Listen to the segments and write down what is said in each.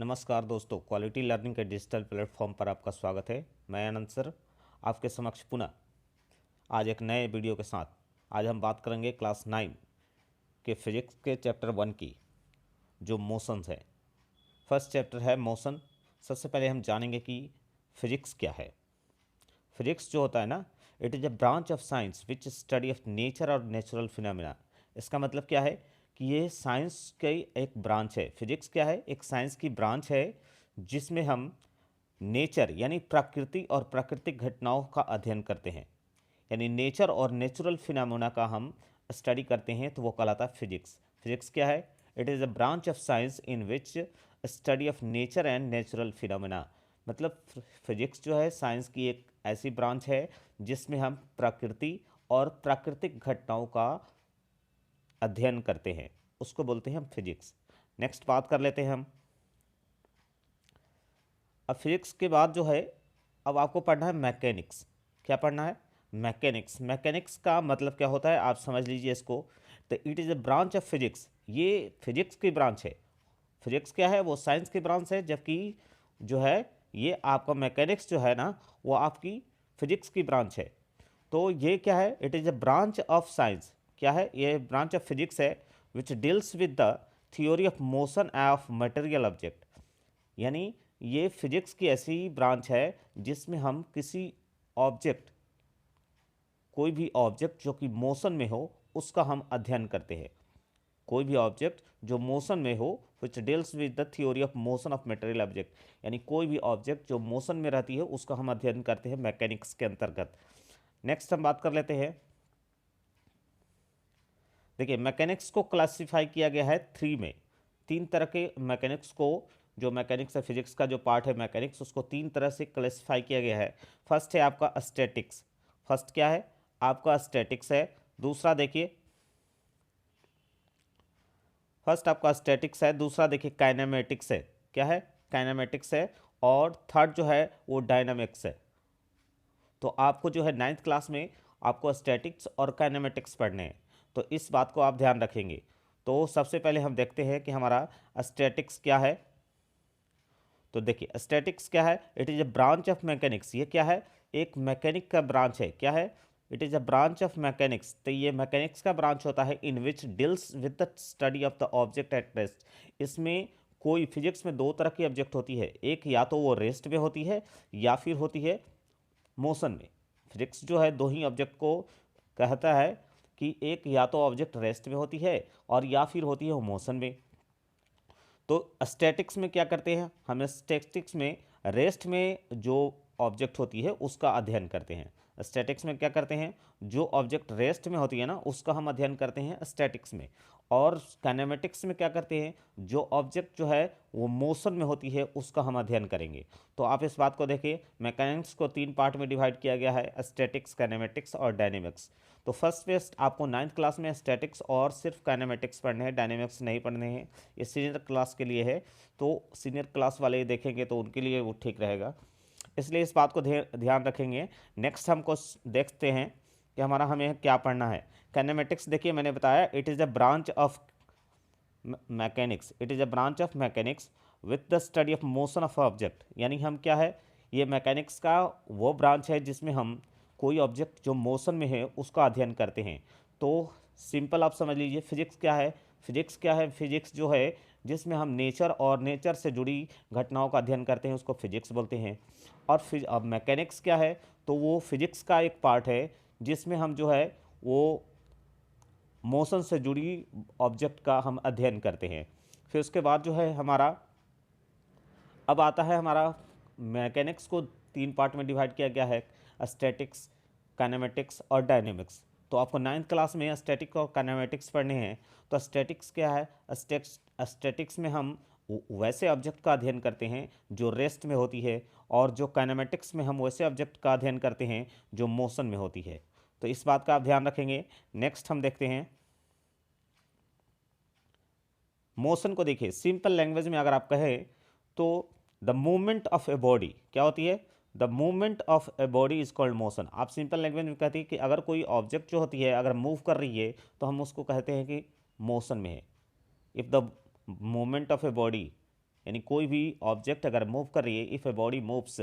नमस्कार दोस्तों, quality learning के डिजिटल प्लेटफॉर्म पर आपका स्वागत है। मैं आनंद सर आपके समक्ष पुनः आज एक नए वीडियो के साथ आज हम बात करेंगे क्लास 9 के फिजिक्स के चैप्टर 1 की, जो मोशंस है। फर्स्ट चैप्टर है मोशन। सबसे पहले हम जानेंगे कि फिजिक्स क्या है। फिजिक्स जो होता है ना, it is a branch of science which study of nature और नेचुरल फिनोमिना। इसका मतलब क्या है कि ये साइंस की एक ब्रांच है। फिजिक्स क्या है? एक साइंस की ब्रांच है जिसमें हम नेचर यानी प्रकृति और प्राकृतिक घटनाओं का अध्ययन करते हैं, यानी नेचर और नेचुरल फिनोमेना का हम स्टडी करते हैं, तो वो कहलाता है फिजिक्स। फिजिक्स क्या है? It is a branch of science in which study of nature and natural phenomena. मतलब फिजिक्स जो है साइंस की एक ऐसी ब्रांच है जिसमें हम प्रकृति और प्राकृतिक घटनाओं का अध्ययन करते हैं, उसको बोलते हैं हम फिजिक्स। नेक्स्ट बात कर लेते हैं हम। अब फिजिक्स के बाद जो है, अब आपको पढ़ना है मैकेनिक्स। क्या पढ़ना है? मैकेनिक्स। मैकेनिक्स का मतलब क्या होता है आप समझ लीजिए इसको। तो it is a branch of physics. ये फिजिक्स की ब्रांच है। फिजिक्स क्या है? वो साइंस की ब्रांच है, जबकि जो है ये आपका मैकेनिक्स जो है ना, वो आपकी फिजिक्स की ब्रांच है। तो ये क्या है? It is a branch of science. क्या है? ये ब्रांच ऑफ फिजिक्स है विच deals with the theory of motion of material object. यानी ये फिजिक्स की ऐसी ब्रांच है जिसमें हम किसी ऑब्जेक्ट, कोई भी ऑब्जेक्ट जो कि मोशन में हो, उसका हम अध्ययन करते हैं। कोई भी ऑब्जेक्ट जो मोशन में हो, विच deals with the theory of motion of material object, यानी कोई भी ऑब्जेक्ट जो मोशन में रहती है उसका हम अध्ययन करते हैं मैकेनिक्स के अंतर्गत। नेक्स्ट हम बात कर लेते हैं। देखिए, मैकेनिक्स को क्लासिफाई किया गया है 3 में। 3 तरह के मैकेनिक्स को, जो मैकेनिक्स है फिजिक्स का जो पार्ट है मैकेनिक्स, उसको 3 तरह से क्लासिफाई किया गया है। फर्स्ट है आपका स्टैटिक्स। फर्स्ट क्या है? आपका स्टैटिक्स है। दूसरा देखिए, फर्स्ट आपका स्टैटिक्स है। दूसरा देखिए काइनेमेटिक्स है। क्या है? काइनेमेटिक्स है। और थर्ड जो है वो डायनामिक्स है। तो आपको जो है 9th क्लास में आपको स्टैटिक्स और काइनेमेटिक्स पढ़ने हैं, तो इस बात को आप ध्यान रखेंगे। तो सबसे पहले हम देखते हैं कि हमारा स्टैटिक्स क्या है। तो देखिए, स्टैटिक्स क्या है? It is a branch of mechanics. ये क्या है? एक मैकेनिक का ब्रांच है। क्या है? It is a branch of mechanics. तो ये मैकेनिक्स का ब्रांच होता है in which deals with the study of the object at rest. इसमें कोई फिजिक्स में 2 तरह की ऑब्जेक्ट होती है, एक या तो वो रेस्ट में होती है या फिर होती है मोशन में। फिजिक्स जो है 2 ही ऑब्जेक्ट को कहता है कि एक या तो ऑब्जेक्ट रेस्ट में होती है और या फिर होती है मोशन में। तो स्टैटिक्स में क्या करते हैं हम? स्टैटिक्स में रेस्ट में जो ऑब्जेक्ट होती है उसका अध्ययन करते हैं। स्टैटिक्स में क्या करते हैं? जो ऑब्जेक्ट रेस्ट में होती है ना, उसका हम अध्ययन करते हैं स्टैटिक्स में। और काइनेमेटिक्स में क्या करते हैं? जो ऑब्जेक्ट जो है वो मोशन में होती है उसका हम अध्ययन करेंगे। तो आप इस बात को देखिए, मैकेनिक्स को 3 पार्ट में डिवाइड किया गया है, स्टैटिक्स, काइनेमेटिक्स और डायनेमिक्स। तो फर्स्ट फेस्ट आपको 9th क्लास में स्टैटिक्स और सिर्फ काइनेमेटिक्स पढ़ने हैं, डायनेमिक्स नहीं पढ़ने हैं। ये सीनियर क्लास के लिए है, तो सीनियर क्लास वाले देखेंगे तो उनके लिए वो ठीक रहेगा, इसलिए इस बात को ध्यान रखेंगे। नेक्स्ट हमको देखते हैं कि हमें क्या पढ़ना है। काइनेमेटिक्स देखिए, मैंने बताया it is a branch of mechanics. It is a branch of mechanics with the study of motion of object. यानी हम क्या है, ये मैकेनिक्स का वो ब्रांच है जिसमें हम कोई ऑब्जेक्ट जो मोशन में है उसका अध्ययन करते हैं। तो सिंपल आप समझ लीजिए, फिजिक्स क्या है? फिजिक्स क्या है? फिजिक्स जो है जिसमें हम नेचर और नेचर से जुड़ी घटनाओं का अध्ययन करते हैं उसको फिजिक्स बोलते हैं। और फिर अब मैकेनिक्स क्या है? तो वो फिजिक्स का एक पार्ट है जिसमें हम जो है वो मोशन से जुड़ी ऑब्जेक्ट का हम अध्ययन करते हैं। फिर उसके बाद जो है हमारा अब आता है हमारा मैकेनिक्स को 3 पार्ट में डिवाइड किया गया है, स्टैटिक्स, काइनेमेटिक्स और डायनेमिक्स। तो आपको 9th क्लास में स्टैटिक और काइनेमेटिक्स पढ़ने हैं। तो स्टैटिक्स क्या है? स्टैटिक्स में हम वैसे ऑब्जेक्ट का अध्ययन करते हैं जो रेस्ट में होती है, और जो काइनेमेटिक्स में हम वैसे ऑब्जेक्ट का अध्ययन करते हैं जो मोशन में होती है। तो इस बात का आप ध्यान रखेंगे। नेक्स्ट हम देखते हैं मोशन को। देखिए, सिंपल लैंग्वेज में अगर आप कहें तो the movement of a body क्या होती है? The movement of a body is called motion. आप सिंपल लैंग्वेज में कहते हैं कि अगर कोई ऑब्जेक्ट जो होती है अगर मूव कर रही है तो हम उसको कहते हैं कि मोशन में है। If the movement of a body यानी कोई भी ऑब्जेक्ट अगर मूव कर रही है, if a body moves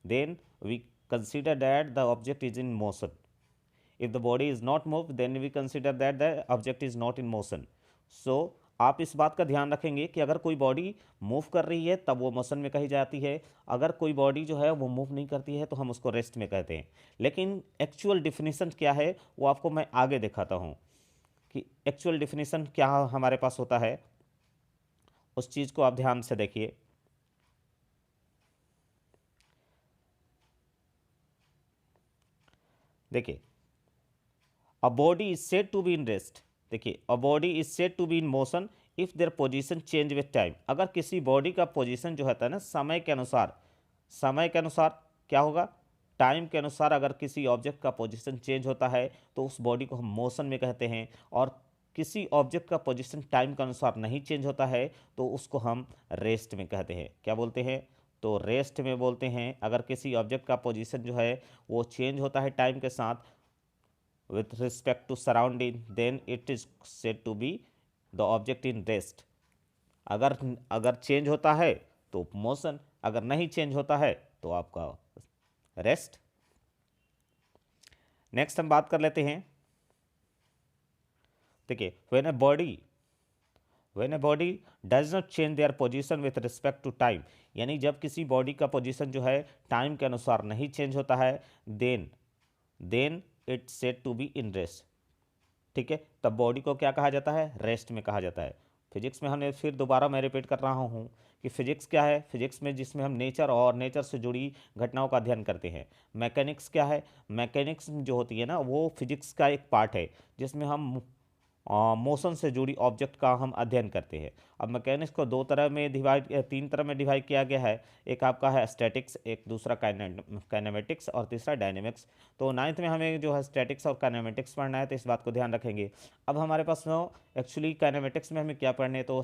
then we consider that the object is in motion. If the body is not moved, then we consider that the object is not in motion. So आप इस बात का ध्यान रखेंगे कि अगर कोई बॉडी मूव कर रही है तब वो मोशन में कही जाती है, अगर कोई बॉडी जो है वो मूव नहीं करती है तो हम उसको रेस्ट में कहते हैं. लेकिन एक्चुअल डिफिनीसन क्या है वो आपको मैं आगे दिखाता हूँ कि एक्चुअल डिफिनीसन क्या हमारे पास होता है. उस चीज़ को आप ध्यान से देखिए. देखिए, a body is said to be in rest. देखिए, a body is said to be in motion if their position change with time. अगर किसी बॉडी का पोजीशन जो होता है ना समय के अनुसार क्या होगा, टाइम के अनुसार अगर किसी ऑब्जेक्ट का पोजीशन चेंज होता है तो उस बॉडी को हम मोशन में कहते हैं. और किसी ऑब्जेक्ट का पोजीशन टाइम के अनुसार नहीं चेंज होता है तो उसको हम रेस्ट में कहते हैं. क्या बोलते हैं, तो रेस्ट में बोलते हैं. अगर किसी ऑब्जेक्ट का पोजीशन जो है वो चेंज होता है टाइम के साथ with respect to surrounding, then it is said to be the object in rest. अगर अगर चेंज होता है तो मोशन, अगर नहीं चेंज होता है तो आपका रेस्ट. नेक्स्ट हम बात कर लेते हैं. देखिए, when a body does not change their position with respect to time, यानी जब किसी बॉडी का पोजीशन जो है टाइम के अनुसार नहीं चेंज होता है, then it said to be in rest. ठीक है, तब बॉडी को क्या कहा जाता है, रेस्ट में कहा जाता है. फिजिक्स में हमने फिर दोबारा मैं रिपीट कर रहा हूँ कि फिजिक्स क्या है. फिजिक्स में जिसमें हम नेचर और नेचर से जुड़ी घटनाओं का अध्ययन करते हैं. मैकेनिक्स क्या है, मैकेनिक्स जो होती है ना वो फिजिक्स का एक पार्ट है जिसमें हम मोशन से जुड़ी ऑब्जेक्ट का हम अध्ययन करते हैं. अब मैकेनिक्स को तीन तरह में डिवाइड किया गया है. एक आपका है स्टैटिक्स, एक दूसरा काइनेमेटिक्स और तीसरा डायनेमिक्स. तो 9th में हमें जो है स्टैटिक्स और काइनेमेटिक्स पढ़ना है, तो इस बात को ध्यान रखेंगे. अब हमारे पास एक्चुअली काइनेमेटिक्स में हमें क्या पढ़ने हैं, तो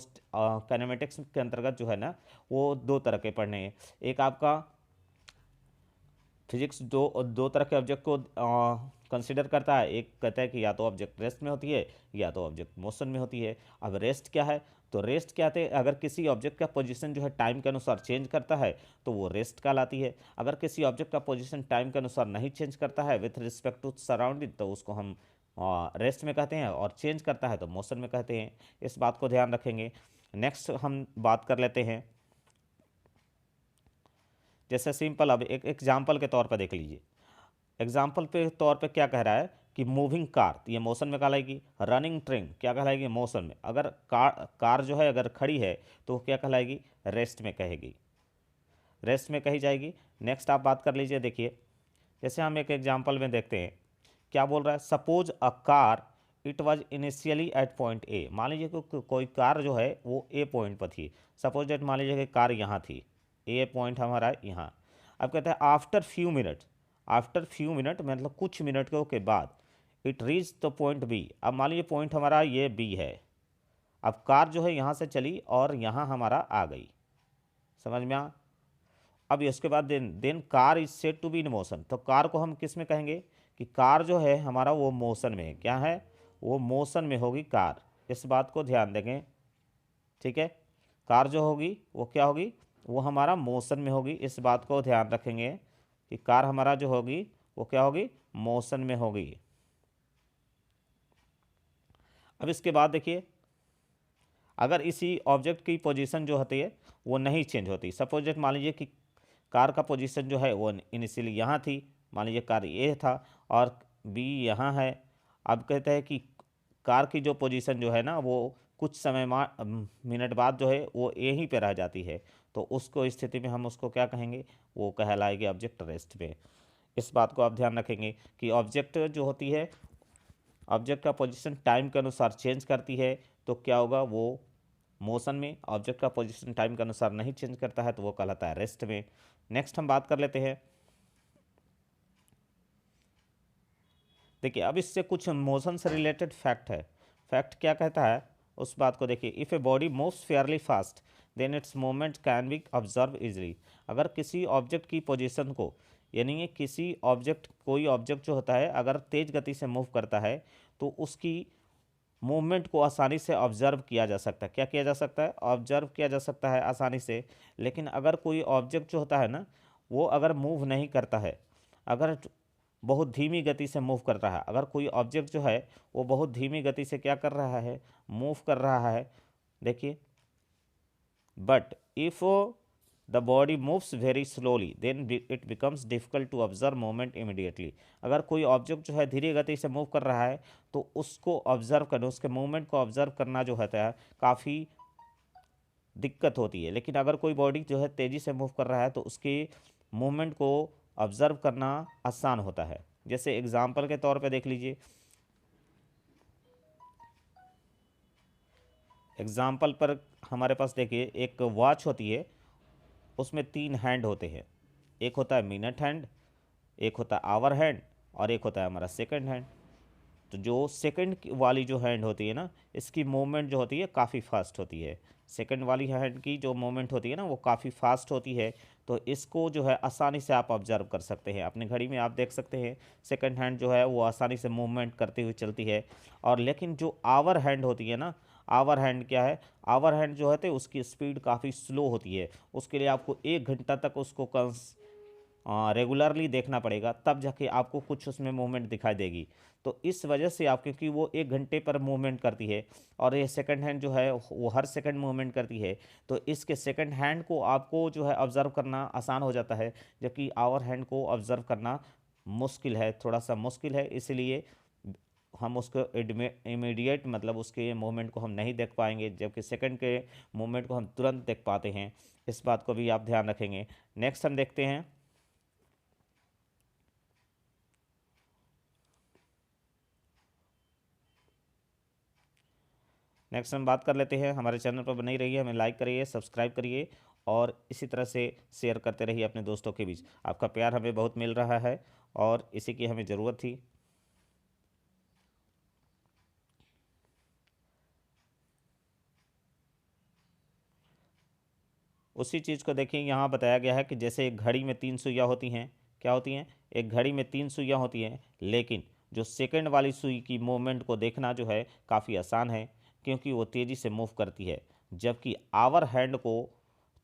काइनेमेटिक्स के अंतर्गत जो है ना वो दो तरह के पढ़ने हैं. एक आपका फिजिक्स दो तरह के ऑब्जेक्ट को कंसिडर करता है. एक कहता है कि या तो ऑब्जेक्ट रेस्ट में होती है या तो ऑब्जेक्ट मोशन में होती है. अब रेस्ट क्या है, तो रेस्ट क्या है, अगर किसी ऑब्जेक्ट का पोजीशन जो है टाइम के अनुसार चेंज करता है तो वो रेस्ट कहलाती है. अगर किसी ऑब्जेक्ट का पोजीशन टाइम के अनुसार नहीं चेंज करता है विथ रिस्पेक्ट टू सराउंडिंग तो उसको हम रेस्ट में कहते हैं, और चेंज करता है तो मोशन में कहते हैं. इस बात को ध्यान रखेंगे. नेक्स्ट हम बात कर लेते हैं. जैसे सिंपल, अब एक एग्जाम्पल के तौर पर देख लीजिए. एग्जाम्पल पे तौर पे क्या कह रहा है कि मूविंग कार, ये मोशन में कहलाएगी. रनिंग ट्रेन क्या कहलाएगी, मोशन में. अगर कार जो है अगर खड़ी है तो क्या कहलाएगी, रेस्ट में कहेगी, रेस्ट में कही जाएगी. नेक्स्ट आप बात कर लीजिए. देखिए, जैसे हम एक एग्जाम्पल में देखते हैं क्या बोल रहा है. Suppose a car it was initially at point A. मान लीजिए कोई कार जो है वो ए पॉइंट पर थी. सपोज डेट मान लीजिए कि कार यहाँ थी, ए पॉइंट हमारा यहाँ. अब कहते हैं आफ्टर फ्यू मिनट मतलब कुछ मिनटों के बाद it reach the point B. अब मान लीजिए पॉइंट हमारा ये बी है. अब कार जो है यहाँ से चली और यहाँ हमारा आ गई. समझ में आ. अब इसके बाद then car is said to be in motion. तो कार को हम किस में कहेंगे कि कार जो है हमारा वो मोशन में है. क्या है, वो मोशन में होगी कार. इस बात को ध्यान देंगे. ठीक है, कार जो होगी वो क्या होगी, वो हमारा मोशन में होगी. इस बात को ध्यान रखेंगे कि कार हमारा जो होगी वो क्या होगी, मोशन में होगी. अब इसके बाद देखिए, अगर इसी ऑब्जेक्ट की पोजीशन जो होती है वो नहीं चेंज होती. सपोज दैट मान लीजिए कि कार का पोजीशन जो है वो इनिशियली यहाँ थी. मान लीजिए कार ए था और बी यहाँ है. अब कहते हैं कि कार की जो पोजीशन जो है ना वो कुछ समय मिनट बाद जो है वो यहीं पे रह जाती है. तो उसको स्थिति में हम उसको क्या कहेंगे, वो कहलाएगी ऑब्जेक्ट रेस्ट में. इस बात को आप ध्यान रखेंगे कि ऑब्जेक्ट जो होती है, ऑब्जेक्ट का पोजीशन टाइम के अनुसार चेंज करती है तो क्या होगा, वो मोशन में. ऑब्जेक्ट का पोजीशन टाइम के अनुसार नहीं चेंज करता है तो वो कहलाता है रेस्ट में. नेक्स्ट हम बात कर लेते हैं. देखिए, अब इससे कुछ मोशन से रिलेटेड फैक्ट है. फैक्ट क्या कहता है उस बात को देखिए. If a body moves fairly fast then its movement can be observe easily. अगर किसी ऑब्जेक्ट की पोजीशन को, यानी किसी ऑब्जेक्ट, कोई ऑब्जेक्ट जो होता है अगर तेज़ गति से मूव करता है तो उसकी मूवमेंट को आसानी से ऑब्जर्व किया जा सकता है। क्या किया जा सकता है? ऑब्जर्व किया जा सकता है आसानी से। लेकिन अगर कोई ऑब्जेक्ट जो होता है ना, वो अगर मूव नहीं करता है, अगर बहुत धीमी गति से मूव कर रहा है, अगर कोई ऑब्जेक्ट जो है वो बहुत धीमी गति से क्या कर रहा है, मूव कर रहा है, देखिए, but if the body moves very slowly then it becomes difficult to observe moment immediately. अगर कोई ऑब्जेक्ट जो है धीरे गति से मूव कर रहा है तो उसको ऑब्जर्व करना, उसके मूवमेंट को ऑब्जर्व करना जो होता है काफ़ी दिक्कत होती है। लेकिन अगर कोई बॉडी जो है तेज़ी से मूव कर रहा है तो उसके मूवमेंट को ऑब्जर्व करना आसान होता है। जैसे एग्जाम्पल के तौर पे देख लीजिए, एग्जाम्पल पर हमारे पास देखिए एक वॉच होती है, उसमें 3 हैंड होते हैं। एक होता है मिनट हैंड, एक होता है आवर हैंड, और एक होता है हमारा सेकंड हैंड। तो जो सेकंड वाली जो हैंड होती है ना, इसकी मूवमेंट जो होती है काफ़ी फास्ट होती है। सेकंड वाली हैंड की जो मूवमेंट होती है ना वो काफ़ी फास्ट होती है। तो इसको जो है आसानी से आप ऑब्जर्व कर सकते हैं। अपनी घड़ी में आप देख सकते हैं सेकंड हैंड जो है वो आसानी से मूवमेंट करते हुए चलती है। और लेकिन जो आवर हैंड होती है ना, आवर हैंड क्या है, आवर हैंड जो है तो उसकी स्पीड काफ़ी स्लो होती है। उसके लिए आपको 1 घंटा तक उसको रेगुलरली देखना पड़ेगा, तब जाके आपको कुछ उसमें मूवमेंट दिखाई देगी। तो इस वजह से आप, क्योंकि वो 1 घंटे पर मूवमेंट करती है और ये सेकंड हैंड जो है वो हर सेकंड मूवमेंट करती है, तो इसके सेकंड हैंड को आपको जो है ऑब्ज़र्व करना आसान हो जाता है, जबकि आवर हैंड को ऑब्ज़र्व करना मुश्किल है, थोड़ा सा मुश्किल है। इसलिए हम उसको इमीडिएट मतलब उसके मूवमेंट को हम नहीं देख पाएंगे, जबकि सेकंड के मूवमेंट को हम तुरंत देख पाते हैं। इस बात को भी आप ध्यान रखेंगे। नेक्स्ट हम देखते हैं, नेक्स्ट हम बात कर लेते हैं। हमारे चैनल पर बनी रहिए, हमें लाइक करिए, सब्सक्राइब करिए और इसी तरह से शेयर करते रहिए अपने दोस्तों के बीच। आपका प्यार हमें बहुत मिल रहा है और इसी की हमें ज़रूरत थी। उसी चीज़ को देखिए, यहाँ बताया गया है कि जैसे एक घड़ी में 3 सुइयाँ होती हैं। क्या होती हैं? एक घड़ी में 3 सुइयाँ होती हैं, लेकिन जो सेकंड वाली सुई की मूवमेंट को देखना जो है काफ़ी आसान है, क्योंकि वो तेज़ी से मूव करती है। जबकि आवर हैंड को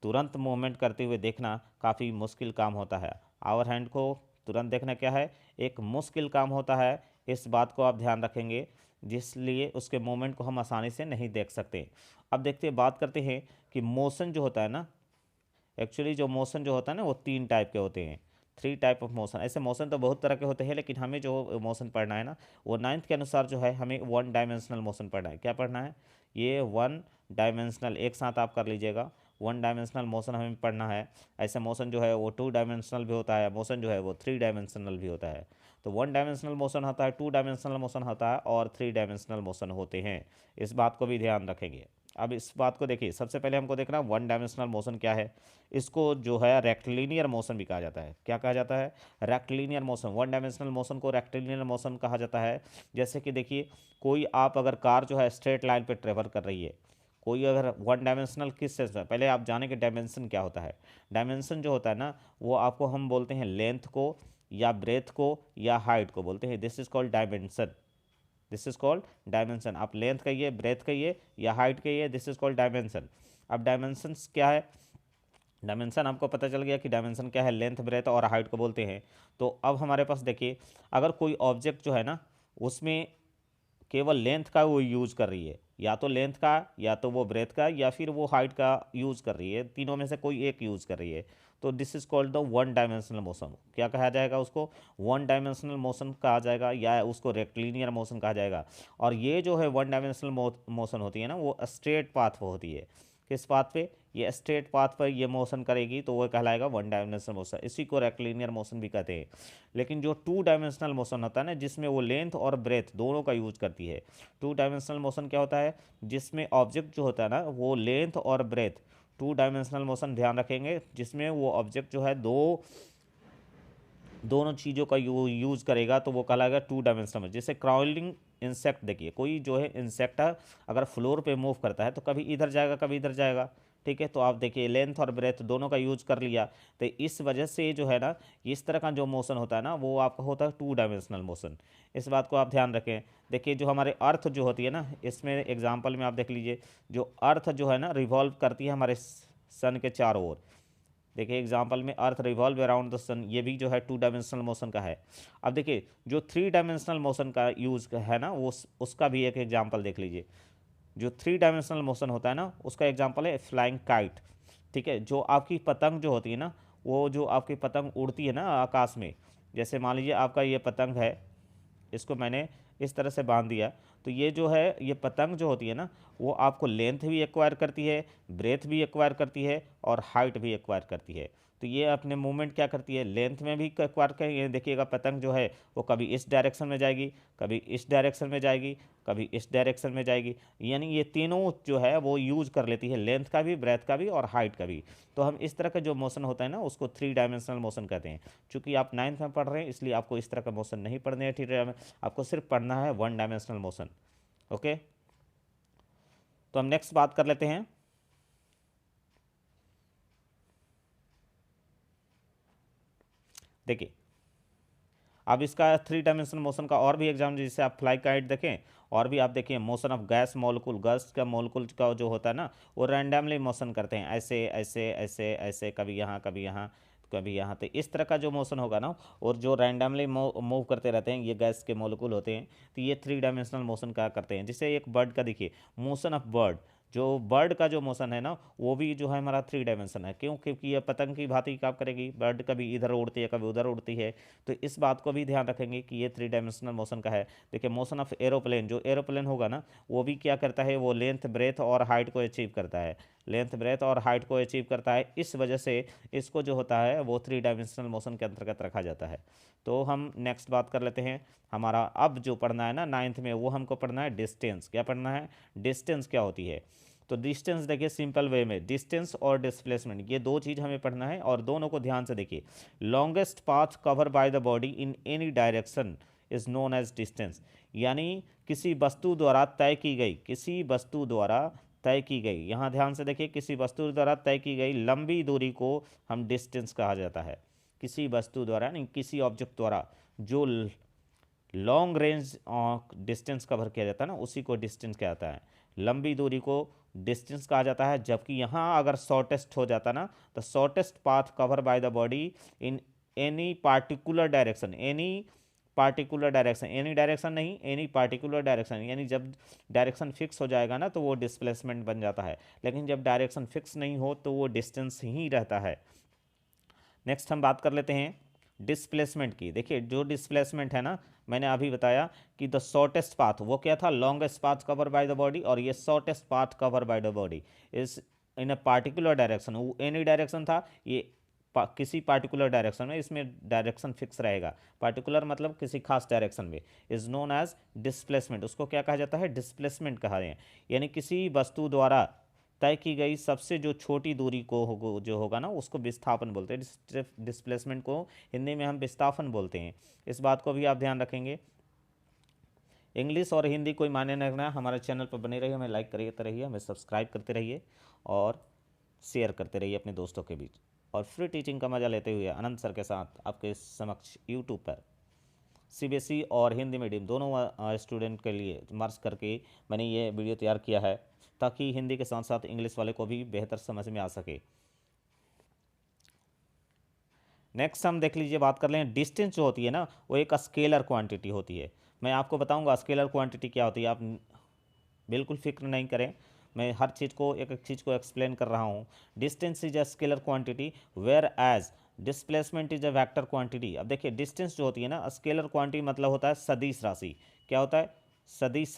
तुरंत मूवमेंट करते हुए देखना काफ़ी मुश्किल काम होता है। आवर हैंड को तुरंत देखना क्या है, एक मुश्किल काम होता है। इस बात को आप ध्यान रखेंगे, जिसलिए उसके मूवमेंट को हम आसानी से नहीं देख सकते। अब देखते हैं, बात करते हैं कि मोशन जो होता है ना, एक्चुअली जो मोशन जो होता है ना वो 3 टाइप के होते हैं। 3 टाइप ऑफ मोशन। ऐसे मोशन तो बहुत तरह के होते हैं, लेकिन हमें जो मोशन पढ़ना है ना वो 9th के अनुसार जो है हमें 1 डायमेंशनल मोशन पढ़ना है। क्या पढ़ना है? ये 1 डायमेंशनल, एक साथ आप कर लीजिएगा, 1 डायमेंशनल मोशन हमें पढ़ना है। ऐसे मोशन जो है वो 2 डायमेंशनल भी होता है, मोशन जो है वो 3 डायमेंशनल भी होता है। तो 1 डायमेंशनल मोशन होता है, 2 डायमेंशनल मोशन होता है और 3 डायमेंशनल मोशन होते हैं। इस बात को भी ध्यान रखेंगे। अब इस बात को देखिए, सबसे पहले हमको देखना 1 डायमेंशनल मोशन क्या है। इसको जो है रेक्टिलिनियर मोशन भी कहा जाता है। क्या कहा जाता है? Rectilinear motion. 1 डायमेंशनल मोशन को रेक्टिलिनियर मोशन कहा जाता है। जैसे कि देखिए, कोई आप अगर कार जो है स्ट्रेट लाइन पे ट्रेवल कर रही है, कोई अगर 1 डायमेंशनल किस सेंस में, पहले आप जाने कि डायमेंशन क्या होता है। डायमेंशन जो होता है ना वो आपको हम बोलते हैं लेंथ को या ब्रेथ को या हाइट को बोलते हैं। This is called dimension. This is called dimension. आप लेंथ कहिए, ब्रेथ कहिए या हाइट कहिए, दिस इज कॉल्ड डायमेंशन। अब डायमेंशंस क्या है? डायमेंशन आपको पता चल गया कि डायमेंशन क्या है, लेंथ, ब्रेथ और हाइट को बोलते हैं। तो अब हमारे पास देखिए, अगर कोई ऑब्जेक्ट जो है ना उसमें केवल लेंथ का वो यूज़ कर रही है, या तो लेंथ का या तो वो ब्रेथ का या फिर वो हाइट का यूज़ कर रही है, तीनों में से कोई एक यूज़ कर रही है, तो this is called the 1 dimensional motion. क्या कहा जाएगा उसको? 1 डायमेंशनल मोशन कहा जाएगा या उसको रेक्टिलिनियर मोशन कहा जाएगा। और ये जो है 1 डायमेंशनल मोशन होती है ना वो स्ट्रेट पाथ पर होती है। किस पाथ पे? ये स्ट्रेट पाथ पर ये मोशन करेगी तो वो कहलाएगा 1 डायमेंशनल मोशन। इसी को रेक्टिलिनियर मोशन भी कहते हैं। लेकिन जो 2 डायमेंशनल मोशन होता है ना जिसमें वो लेंथ और ब्रेथ दोनों का यूज करती है, 2 डायमेंशनल मोशन क्या होता है? जिसमें ऑब्जेक्ट जो होता है ना वो लेंथ और ब्रेथ, 2 डायमेंशनल मोशन ध्यान रखेंगे, जिसमें वो ऑब्जेक्ट जो है दोनों चीज़ों का यूज़ करेगा तो वो कहलाएगा 2 डायमेंशनल। जैसे क्राउलिंग इंसेक्ट, देखिए कोई जो है इंसेक्ट अगर फ्लोर पे मूव करता है तो कभी इधर जाएगा कभी इधर जाएगा, ठीक है। तो आप देखिए लेंथ और ब्रेथ दोनों का यूज कर लिया, तो इस वजह से जो है ना इस तरह का जो मोशन होता है ना वो आपका होता है 2 डायमेंशनल मोशन। इस बात को आप ध्यान रखें। देखिए जो हमारे अर्थ जो होती है ना, इसमें एग्जाम्पल में आप देख लीजिए, जो अर्थ जो है ना रिवॉल्व करती है हमारे सन के चारों ओर। देखिए एग्जाम्पल में अर्थ रिवॉल्व अराउंड द सन, ये भी जो है 2 डायमेंशनल मोशन का है। अब देखिए जो 3 डायमेंशनल मोशन का यूज है ना वो उसका भी एक एग्जाम्पल देख लीजिए। जो 3 डायमेंशनल मोशन होता है ना उसका एग्जाम्पल है फ्लाइंग काइट। ठीक है, जो आपकी पतंग जो होती है ना, वो जो आपकी पतंग उड़ती है ना आकाश में, जैसे मान लीजिए आपका ये पतंग है, इसको मैंने इस तरह से बांध दिया, तो ये जो है ये पतंग जो होती है ना वो आपको लेंथ भी एक्वायर करती है, ब्रेथ भी एक्वायर करती है और हाइट भी एक्वायर करती है। तो ये अपने मूवमेंट क्या करती है, लेंथ में भी एक्वायर कर, ये देखिएगा पतंग जो है वो कभी इस डायरेक्शन में जाएगी, कभी इस डायरेक्शन में जाएगी, कभी इस डायरेक्शन में जाएगी। यानी ये तीनों जो है वो यूज कर लेती है, लेंथ का भी, ब्रेथ का भी और हाइट का भी। तो हम इस तरह का जो मोशन होता है ना उसको 3 डायमेंशनल मोशन कहते हैं। चूंकि आप 9th में पढ़ रहे हैं इसलिए आपको इस तरह का मोशन नहीं पढ़ने हैं, ठीक है, आपको सिर्फ पढ़ना है 1 डायमेंशनल मोशन। ओके, तो हम नेक्स्ट बात कर लेते हैं। देखिए अब इसका 3 डायमेंशनल मोशन का और भी एग्जाम, जैसे आप फ्लाई काइट देखें, और भी आप देखिए motion of gas molecule, gas का मॉलिक्यूल का जो होता है ना वो रैंडमली मोशन करते हैं, ऐसे ऐसे ऐसे ऐसे, कभी यहाँ कभी यहाँ कभी यहाँ। तो इस तरह का जो मोशन होगा ना, और जो रैंडमली मूव करते रहते हैं, ये गैस के मॉलिक्यूल होते हैं, तो ये 3 डायमेंशनल मोशन का करते हैं। जैसे एक बर्ड का देखिए मोशन ऑफ बर्ड, जो बर्ड का जो मोशन है ना वो भी जो है हमारा 3 डायमेंशन है। क्यों? क्योंकि ये पतंग की भांति काम करेगी, बर्ड कभी इधर उड़ती है कभी उधर उड़ती है। तो इस बात को भी ध्यान रखेंगे कि ये 3 डायमेंशनल मोशन का है। देखिए मोशन ऑफ एरोप्लेन, जो एरोप्लेन होगा ना वो भी क्या करता है, वो लेंथ ब्रेथ और हाइट को अचीव करता है, लेंथ ब्रेथ और हाइट को अचीव करता है। इस वजह से इसको जो होता है वो 3 डायमेंशनल मोशन के अंतर्गत रखा जाता है। तो हम नेक्स्ट बात कर लेते हैं। हमारा अब जो पढ़ना है ना 9th में, वो हमको पढ़ना है डिस्टेंस। क्या पढ़ना है? डिस्टेंस क्या होती है। तो डिस्टेंस देखिए सिंपल वे में, डिस्टेंस और डिस्प्लेसमेंट ये दो चीज़ हमें पढ़ना है, और दोनों को ध्यान से देखिए। Longest path cover by the body in any direction is known as distance. यानी किसी वस्तु द्वारा तय की गई, किसी वस्तु द्वारा तय की गई, यहाँ ध्यान से देखिए, किसी वस्तु द्वारा तय की गई लंबी दूरी को हम डिस्टेंस कहा जाता है। किसी वस्तु द्वारा नहीं, किसी ऑब्जेक्ट द्वारा जो लॉन्ग रेंज डिस्टेंस कवर किया जाता है ना उसी को डिस्टेंस कहा जाता है। लंबी दूरी को डिस्टेंस कहा जाता है। जबकि यहाँ अगर शॉर्टेस्ट हो जाता ना, तो shortest path cover by the body in any particular direction, any particular direction, any direction नहीं, एनी पार्टिकुलर डायरेक्शन, यानी जब डायरेक्शन फिक्स हो जाएगा ना तो वो डिस्प्लेसमेंट बन जाता है, लेकिन जब डायरेक्शन फिक्स नहीं हो तो वो डिस्टेंस ही रहता है। नेक्स्ट हम बात कर लेते हैं डिस्प्लेसमेंट की। देखिए जो डिस्प्लेसमेंट है ना, मैंने अभी बताया कि द शॉर्टेस्ट पाथ वो क्या था, longest path cover by the body, और ये shortest path cover by the body is in a particular direction. वो एनी डायरेक्शन था, ये किसी पार्टिकुलर डायरेक्शन में, इसमें डायरेक्शन फिक्स रहेगा। पार्टिकुलर मतलब किसी खास डायरेक्शन में, इज नोन एज डिस्प्लेसमेंट। उसको क्या कहा जाता है? डिस्प्लेसमेंट कहा है। यानी किसी वस्तु द्वारा तय की गई सबसे जो छोटी दूरी को जो होगा ना उसको विस्थापन बोलते हैं। डिस्प्लेसमेंट को हिंदी में हम विस्थापन बोलते हैं। इस बात को भी आप ध्यान रखेंगे। इंग्लिश और हिंदी कोई मायने नहीं रखना, हमारे चैनल पर बने रहिए, हमें लाइक करते रहिए, हमें सब्सक्राइब करते रहिए और शेयर करते रहिए अपने दोस्तों के बीच। और फ्री टीचिंग का मजा लेते हुए अनंत सर के साथ आपके समक्ष यूट्यूब पर सीबीएसई और हिंदी मीडियम दोनों स्टूडेंट के लिए मार्क्स करके मैंने ये वीडियो तैयार किया है, ताकि हिंदी के साथ साथ इंग्लिश वाले को भी बेहतर समझ में आ सके। नेक्स्ट हम देख लीजिए, बात कर लें डिस्टेंस जो होती है ना वो एक स्केलर क्वांटिटी होती है। मैं आपको बताऊंगा स्केलर क्वांटिटी क्या होती है, आप बिल्कुल फिक्र नहीं करें, मैं हर चीज़ को एक एक चीज़ को एक्सप्लेन कर रहा हूँ। Distance is a scalar quantity whereas displacement is a vector quantity. अब देखिए डिस्टेंस जो होती है ना स्केलर क्वांटिटी मतलब होता है सदिश राशि। क्या होता है? सदिश।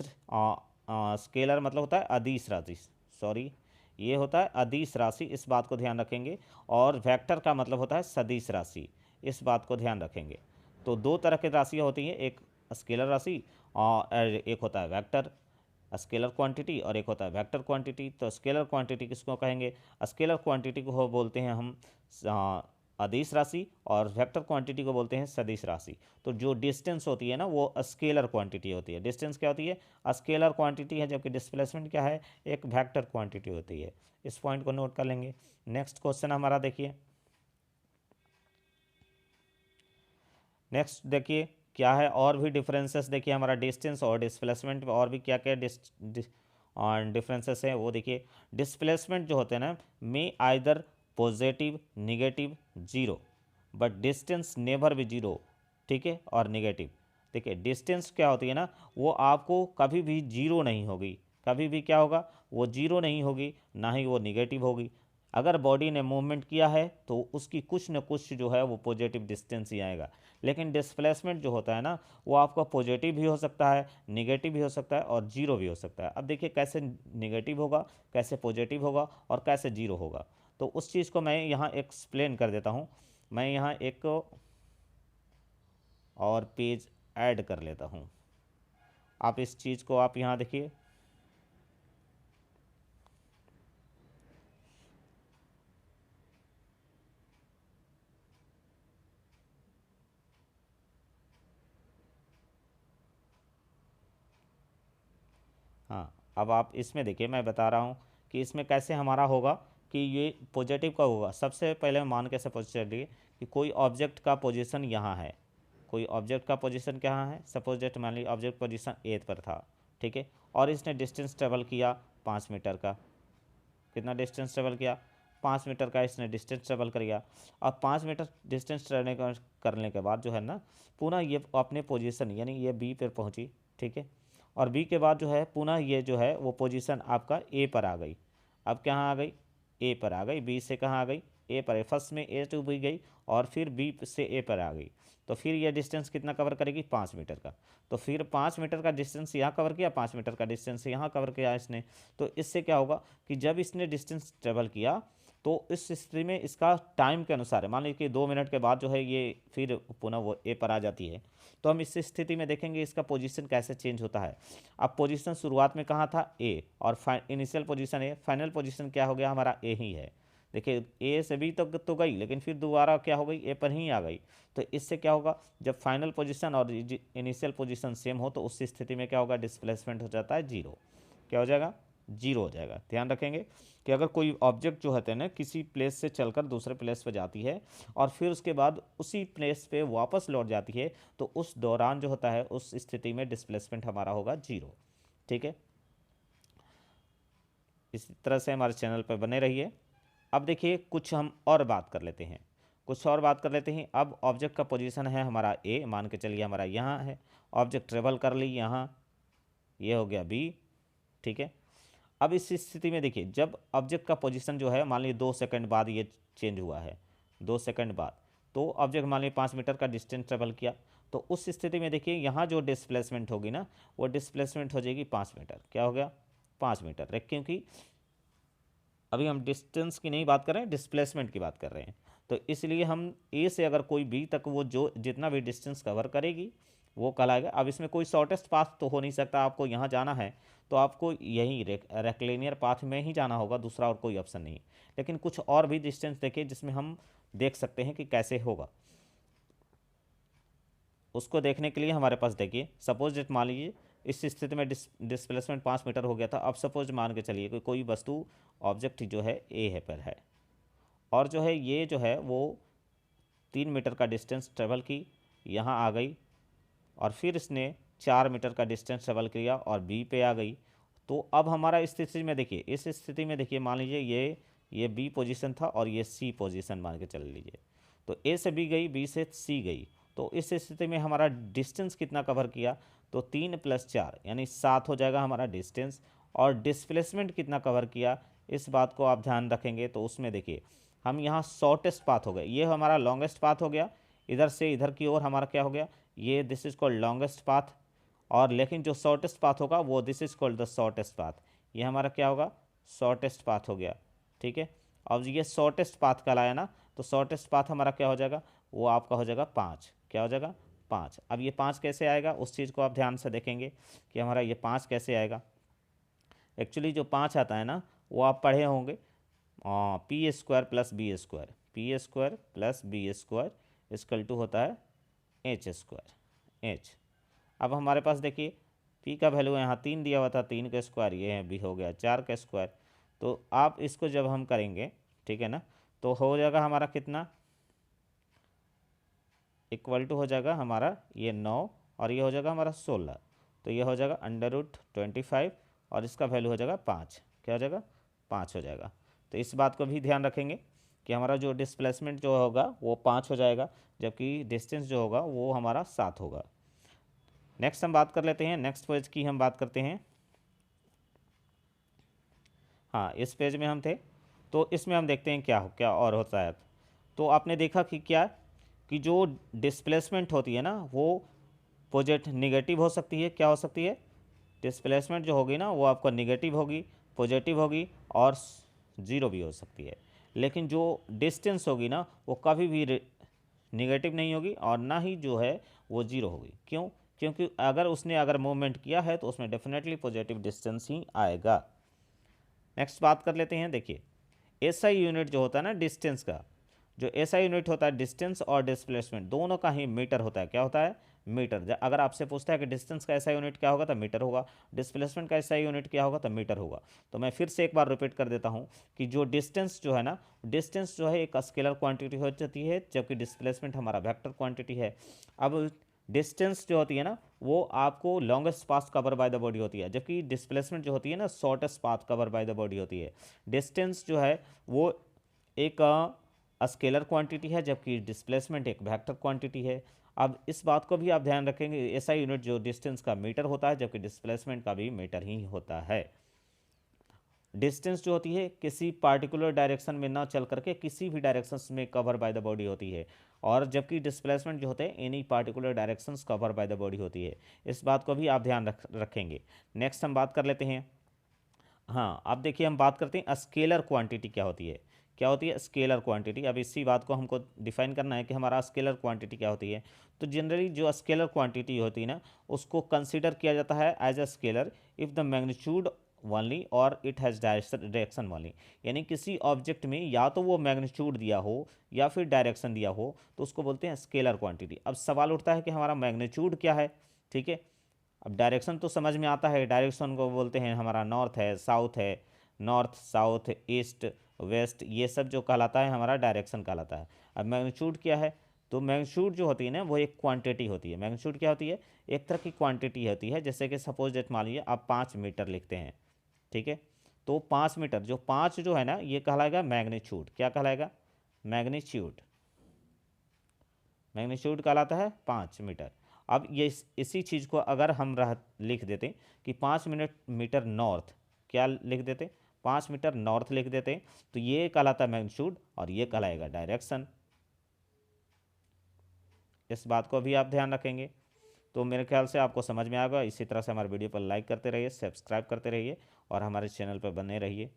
स्केलर मतलब होता है अदिश राशि, सॉरी ये होता है अदिश राशि, इस बात को ध्यान रखेंगे। और वेक्टर का मतलब होता है सदिश राशि, इस बात को ध्यान रखेंगे। तो दो तरह की राशियाँ होती हैं, एक स्केलर राशि और एक होता है वेक्टर स्केलर क्वांटिटी, और एक होता है वेक्टर क्वांटिटी। तो स्केलर क्वांटिटी किसको कहेंगे? स्केलर क्वांटिटी को बोलते हैं हम अदिश राशि और वेक्टर क्वांटिटी को बोलते हैं सदिश राशि। तो जो डिस्टेंस होती है ना वो स्केलर क्वांटिटी होती है। डिस्टेंस क्या होती है? स्केलर क्वांटिटी है, जबकि डिस्प्लेसमेंट क्या है? एक वेक्टर क्वांटिटी होती है। इस पॉइंट को नोट कर लेंगे। नेक्स्ट क्वेश्चन हमारा देखिए, नेक्स्ट देखिए क्या है, और भी डिफरेंसेस देखिए हमारा डिस्टेंस और डिस्प्लेसमेंट में और भी क्या क्या डिफरेंसेस हैं वो देखिए। डिस्प्लेसमेंट जो होते हैं ना, में either positive, negative, zero, but distance never भी जीरो, ठीक है, और निगेटिव। देखिए डिस्टेंस क्या होती है ना, वो आपको कभी भी जीरो नहीं होगी, कभी भी क्या होगा, वो जीरो नहीं होगी, ना ही वो निगेटिव होगी। अगर बॉडी ने मूवमेंट किया है तो उसकी कुछ न कुछ जो है वो पॉजिटिव डिस्टेंस ही आएगा। लेकिन डिस्प्लेसमेंट जो होता है ना, वो आपका पॉजिटिव भी हो सकता है, निगेटिव भी हो सकता है और जीरो भी हो सकता है। अब देखिए कैसे निगेटिव होगा, कैसे पॉजिटिव होगा और कैसे जीरो होगा। तो उस चीज़ को मैं यहाँ एक्सप्लेन कर देता हूँ। मैं यहाँ एक और पेज ऐड कर लेता हूँ। आप इस चीज़ को आप यहाँ देखिए, हाँ अब आप इसमें देखिए, मैं बता रहा हूँ कि इसमें कैसे हमारा होगा कि ये पॉजिटिव का होगा। सबसे पहले मान के सपोज चलिए कि कोई ऑब्जेक्ट का पोजीशन यहाँ है, कोई ऑब्जेक्ट का पोजीशन कहाँ है, सपोज डेट मान लीजिए ऑब्जेक्ट पोजीशन ए पर था, ठीक है, और इसने डिस्टेंस ट्रेवल किया 5 मीटर का। कितना डिस्टेंस ट्रेवल किया? 5 मीटर का इसने डिस्टेंस ट्रेवल कर गया। अब 5 मीटर डिस्टेंस ट्रेवल करने के बाद जो है ना, पुनः ये अपने पोजीशन यानी ये बी पर पहुंची, ठीक है, और बी के बाद जो है पुनः ये जो है वो पोजीशन आपका ए पर आ गई। अब कहाँ आ गई? ए पर आ गई। बी से कहाँ आ गई? ए पर। फर्स्ट में ए टू बी गई और फिर बी से ए पर आ गई। तो फिर ये डिस्टेंस कितना कवर करेगी? 5 मीटर का। तो फिर 5 मीटर का डिस्टेंस यहाँ कवर किया, 5 मीटर का डिस्टेंस यहाँ कवर किया इसने। तो इससे क्या होगा कि जब इसने डिस्टेंस ट्रेवल किया तो इस स्थिति में इसका टाइम के अनुसार है, मान लीजिए कि 2 मिनट के बाद जो है ये फिर पुनः वो ए पर आ जाती है। तो हम इस स्थिति में देखेंगे इसका पोजीशन कैसे चेंज होता है। अब पोजीशन शुरुआत में कहाँ था? ए, और initial position A, final position क्या हो गया? हमारा ए ही है। देखिए ए से बी तक तो गई, लेकिन फिर दोबारा क्या हो गई? ए पर ही आ गई। तो इससे क्या होगा, जब फाइनल पोजीशन और इनिशियल पोजीशन सेम हो तो उस स्थिति में क्या होगा? डिस्प्लेसमेंट हो जाता है जीरो। क्या हो जाएगा? जीरो हो जाएगा। ध्यान रखेंगे कि अगर कोई ऑब्जेक्ट जो होते हैं ना किसी प्लेस से चलकर दूसरे प्लेस पर जाती है और फिर उसके बाद उसी प्लेस पे वापस लौट जाती है, तो उस दौरान जो होता है उस स्थिति में डिस्प्लेसमेंट हमारा होगा जीरो, ठीक है। इसी तरह से हमारे चैनल पर बने रहिए। अब देखिए कुछ हम और बात कर लेते हैं, कुछ और बात कर लेते हैं। अब ऑब्जेक्ट का पोजीशन है हमारा ए, मान के चलिए हमारा यहाँ है। ऑब्जेक्ट ट्रेवल कर ली यहाँ, ये हो गया बी, ठीक है। अब इस स्थिति में देखिए जब ऑब्जेक्ट का पोजीशन जो है मान लीजिए 2 सेकंड बाद ये चेंज हुआ है, 2 सेकंड बाद, तो ऑब्जेक्ट मान लीजिए 5 मीटर का डिस्टेंस ट्रेवल किया, तो उस स्थिति में देखिए यहाँ जो डिस्प्लेसमेंट होगी ना, वो डिस्प्लेसमेंट हो जाएगी 5 मीटर। क्या हो गया? 5 मीटर। क्योंकि अभी हम डिस्टेंस की नहीं बात कर रहे हैं, डिस्प्लेसमेंट की बात कर रहे हैं। तो इसलिए हम ए से अगर कोई बी तक वो जो जितना भी डिस्टेंस कवर करेगी वो कहलाएगा। अब इसमें कोई शॉर्टेस्ट पाथ तो हो नहीं सकता, आपको यहाँ जाना है तो आपको यही रेक्लिनियर पाथ में ही जाना होगा, दूसरा और कोई ऑप्शन नहीं। लेकिन कुछ और भी डिस्टेंस देखिए जिसमें हम देख सकते हैं कि कैसे होगा। उसको देखने के लिए हमारे पास देखिए, सपोज डेट मान लीजिए इस स्थिति में डिस्प्लेसमेंट 5 मीटर हो गया था। अब सपोज मान के चलिए कि कोई वस्तु ऑब्जेक्ट जो है ए है पर है, और जो है ये जो है वो 3 मीटर का डिस्टेंस ट्रेवल की, यहाँ आ गई, और फिर इसने 4 मीटर का डिस्टेंस ट्रेवल किया और बी पे आ गई। तो अब हमारा स्थिति में देखिए, इस स्थिति में देखिए मान लीजिए ये बी पोजीशन था और ये सी पोजीशन मान के चल लीजिए। तो ए से बी गई, बी से सी गई। तो इस स्थिति में हमारा डिस्टेंस कितना कवर किया? तो 3 + 4 यानी 7 हो जाएगा हमारा डिस्टेंस। और डिस्प्लेसमेंट कितना कवर किया, इस बात को आप ध्यान रखेंगे। तो उसमें देखिए हम यहाँ शॉर्टेस्ट पाथ हो गए, ये हमारा लॉन्गेस्ट पाथ हो गया, इधर से इधर की ओर हमारा क्या हो गया, ये this is called longest path. और लेकिन जो शॉर्टेस्ट पाथ होगा वो this is called the shortest path, ये हमारा क्या होगा? शॉर्टेस्ट पाथ हो गया, ठीक है। अब ये शॉर्टेस्ट पाथ कहलाया ना, तो शॉर्टेस्ट पाथ हमारा क्या हो जाएगा? वो आपका हो जाएगा 5। क्या हो जाएगा? 5। अब ये 5 कैसे आएगा उस चीज़ को आप ध्यान से देखेंगे कि हमारा ये 5 कैसे आएगा। एक्चुअली जो 5 आता है ना, वो आप पढ़े होंगे P square plus B square. P square plus B square equal to होता है एच स्क्वायर एच। अब हमारे पास देखिए पी का वैल्यू यहाँ 3 दिया हुआ था, 3 का स्क्वायर ये है, बी हो गया 4 का स्क्वायर। तो आप इसको जब हम करेंगे, ठीक है ना, तो हो जाएगा हमारा कितना, इक्वल टू हो जाएगा हमारा ये 9 और ये हो जाएगा हमारा 16। तो ये हो जाएगा √25 और इसका वैल्यू हो जाएगा 5। क्या हो जाएगा, 5 हो जाएगा। तो इस बात को भी ध्यान रखेंगे कि हमारा जो डिस्प्लेसमेंट जो होगा वो 5 हो जाएगा, जबकि डिस्टेंस जो होगा वो हमारा 7 होगा। नेक्स्ट हम बात कर लेते हैं, नेक्स्ट पेज की हम बात करते हैं। हाँ, इस पेज में हम थे, तो इसमें हम देखते हैं क्या क्या और होता है। तो आपने देखा कि क्या, कि जो डिस्प्लेसमेंट होती है ना वो पॉजिटिव निगेटिव हो सकती है। क्या हो सकती है, डिस्प्लेसमेंट जो होगी ना वो आपको निगेटिव होगी, पॉजिटिव होगी और ज़ीरो भी हो सकती है। लेकिन जो डिस्टेंस होगी ना वो कभी भी निगेटिव नहीं होगी और ना ही जो है वो ज़ीरो होगी। क्यों, क्योंकि अगर मूवमेंट किया है तो उसमें डेफिनेटली पॉजिटिव डिस्टेंस ही आएगा। नेक्स्ट बात कर लेते हैं। देखिए एसआई यूनिट जो होता है ना डिस्टेंस का, जो एसआई यूनिट होता है डिस्टेंस और डिस्प्लेसमेंट दोनों का ही मीटर होता है। क्या होता है, मीटर। अगर आपसे पूछता है कि डिस्टेंस का एसआई यूनिट क्या होगा तो मीटर होगा, डिस्प्लेसमेंट का एसआई यूनिट क्या होगा तो मीटर होगा। तो मैं फिर से एक बार रिपीट कर देता हूँ कि जो डिस्टेंस जो है ना, डिस्टेंस जो है एक स्केलर क्वांटिटी हो जाती है, जबकि डिस्प्लेसमेंट हमारा वेक्टर क्वांटिटी है। अब डिस्टेंस जो होती है ना वो आपको longest path cover by the body होती है, जबकि डिस्प्लेसमेंट जो होती है ना shortest path cover by the body होती है। डिस्टेंस जो है वो एक स्केलर क्वांटिटी है, जबकि डिस्प्लेसमेंट एक वेक्टर क्वांटिटी है। अब इस बात को भी आप ध्यान रखेंगे, ऐसा यूनिट जो डिस्टेंस का मीटर होता है, जबकि डिस्प्लेसमेंट का भी मीटर ही होता है। डिस्टेंस जो होती है किसी पार्टिकुलर डायरेक्शन में ना चल करके किसी भी डायरेक्शंस में कवर बाय द बॉडी होती है, और जबकि डिस्प्लेसमेंट जो होते हैं any particular directions cover by the body होती है। इस बात को भी आप ध्यान रखेंगे। नेक्स्ट हम बात कर लेते हैं। हाँ, अब देखिए हम बात करते हैं स्केलर क्वांटिटी क्या होती है। क्या होती है स्केलर क्वांटिटी, अब इसी बात को हमको डिफाइन करना है कि हमारा स्केलर क्वांटिटी क्या होती है। तो जनरली जो स्केलर क्वांटिटी होती है ना उसको कंसीडर किया जाता है as a scalar if the magnitude only और इट हैज़ डायरेक्शन ओनली। यानी किसी ऑब्जेक्ट में या तो वो मैग्नीट्यूड दिया हो या फिर डायरेक्शन दिया हो तो उसको बोलते हैं स्केलर क्वांटिटी। अब सवाल उठता है कि हमारा मैग्नीट्यूड क्या है, ठीक है। अब डायरेक्शन तो समझ में आता है, डायरेक्शन को बोलते हैं हमारा नॉर्थ है, साउथ है, नॉर्थ साउथ ईस्ट वेस्ट, ये सब जो कहलाता है हमारा डायरेक्शन कहलाता है। अब मैग्नीट्यूड क्या है, तो मैग्नीट्यूड जो होती है ना वो एक क्वांटिटी होती है। मैग्नीट्यूड क्या होती है, एक तरह की क्वांटिटी होती है। जैसे कि सपोज डेट मान लीजिए आप 5 मीटर लिखते हैं, ठीक है। तो 5 मीटर जो 5 जो है ना ये कहलाएगा मैग्नीट्यूड। क्या कहलाएगा, मैग्नीट्यूड। मैग्नीट्यूड कहलाता है 5 मीटर। अब ये इसी चीज़ को अगर हम लिख देते कि 5 मीटर नॉर्थ, क्या लिख देते, 5 मीटर नॉर्थ लिख देते, तो ये कहलाता है मैग्नीट्यूड और ये कहलाएगा डायरेक्शन। इस बात को भी आप ध्यान रखेंगे। तो मेरे ख्याल से आपको समझ में आएगा। इसी तरह से हमारे वीडियो पर लाइक करते रहिए, सब्सक्राइब करते रहिए और हमारे चैनल पर बने रहिए।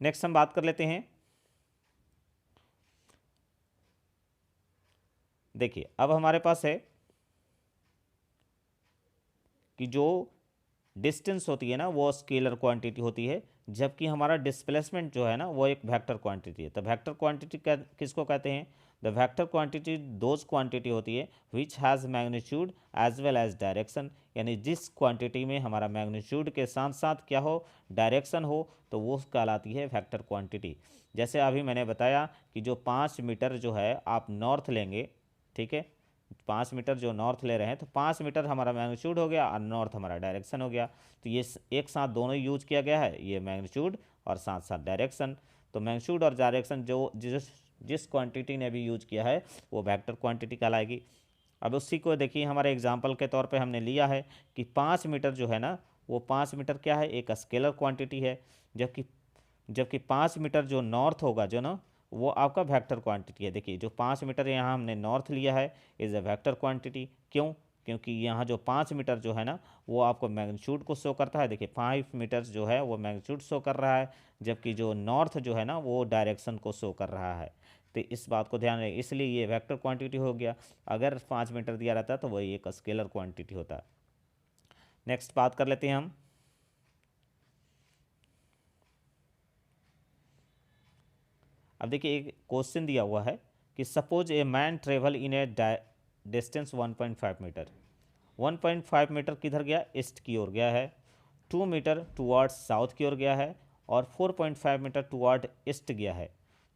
नेक्स्ट हम बात कर लेते हैं। देखिए अब हमारे पास है कि जो डिस्टेंस होती है ना वो स्केलर क्वांटिटी होती है, जबकि हमारा डिस्प्लेसमेंट जो है ना वो एक वेक्टर क्वांटिटी है। तो वेक्टर क्वांटिटी किसको कहते हैं, the vector quantity those quantity होती है which has magnitude as well as direction. यानी जिस क्वांटिटी में हमारा मैग्नीट्यूड के साथ साथ क्या हो, डायरेक्शन हो, तो वो कहलाती है वेक्टर क्वांटिटी। जैसे अभी मैंने बताया कि जो 5 मीटर जो है आप नॉर्थ लेंगे, ठीक है, 5 मीटर जो नॉर्थ ले रहे हैं तो 5 मीटर हमारा मैग्नीट्यूड हो गया और नॉर्थ हमारा डायरेक्शन हो गया। तो ये एक साथ दोनों यूज किया गया है, ये मैग्नीट्यूड और साथ साथ डायरेक्शन। तो मैग्नीट्यूड और डायरेक्शन जो जिस जिस क्वांटिटी ने भी यूज किया है वो वेक्टर क्वांटिटी कहलाएगी। अब उसी को देखिए हमारे एग्जाम्पल के तौर पे हमने लिया है कि 5 मीटर जो है ना वो 5 मीटर क्या है, एक स्केलर क्वांटिटी है, जबकि जबकि 5 मीटर जो नॉर्थ होगा जो ना वो आपका वेक्टर क्वांटिटी है। देखिए जो 5 मीटर यहाँ हमने नॉर्थ लिया है इज़ अ वेक्टर क्वांटिटी। क्यों, क्योंकि यहाँ जो 5 मीटर जो है ना वो आपको मैग्नीट्यूड को शो करता है। देखिए 5 मीटर जो है वो मैग्नीट्यूड शो कर रहा है, जबकि जो नॉर्थ जो है ना वो डायरेक्शन को शो कर रहा है। तो इस बात को ध्यान रखें, इसलिए ये वेक्टर क्वांटिटी हो गया। अगर 5 मीटर दिया रहता तो वही एक स्केलर क्वांटिटी होता। नेक्स्ट बात कर लेते हैं हम। अब देखिए एक क्वेश्चन दिया हुआ है कि suppose a man travel in a distance 1.5 metre. 1.5 metre किधर गया, ईस्ट की ओर गया है। 2 मीटर टुवार्ड्स साउथ की ओर गया है और 4.5 मीटर टुवार्ड ईस्ट गया है।